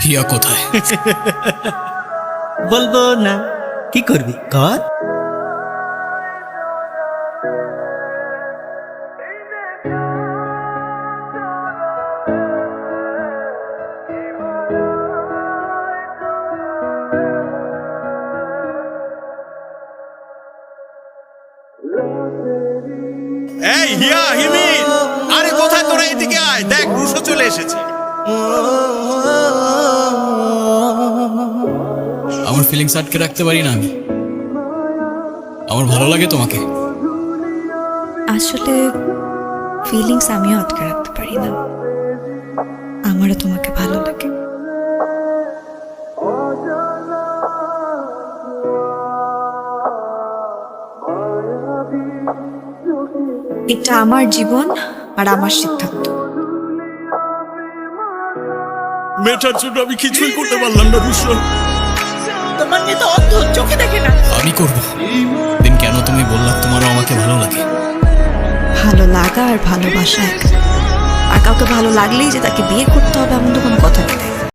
হিয়া কোথায়? বলবো না, কি করবি কর। এই হিয়া, হিমি, আরে কোথায় তোরা? এদিকে আয়, দেখ রুশো চলে এসেছে। আমার ফিলিংস আটকে রাখতে পারি না আমি। আমার ভালো লাগে তোমাকে। আসলে ফিলিংস আমিও আটকে রাখতে পারি না, আমারও তোমাকে ভালো লাগে। এটা আমার জীবন আর আমার সিদ্ধান্ত। মেয়েটার জন্য আমি কিছুই করতে পারলাম না রুশো। তোমার মেয়ে তো অন্ধ, চোখে দেখে না। আমি করবো। দিন কেন তুমি বললা তোমারও আমাকে ভালো লাগে? ভালো লাগা আর ভালোবাসা এক, আর কাউকে ভালো লাগলেই যে তাকে বিয়ে করতে হবে এমন তো কোনো কথা নেই।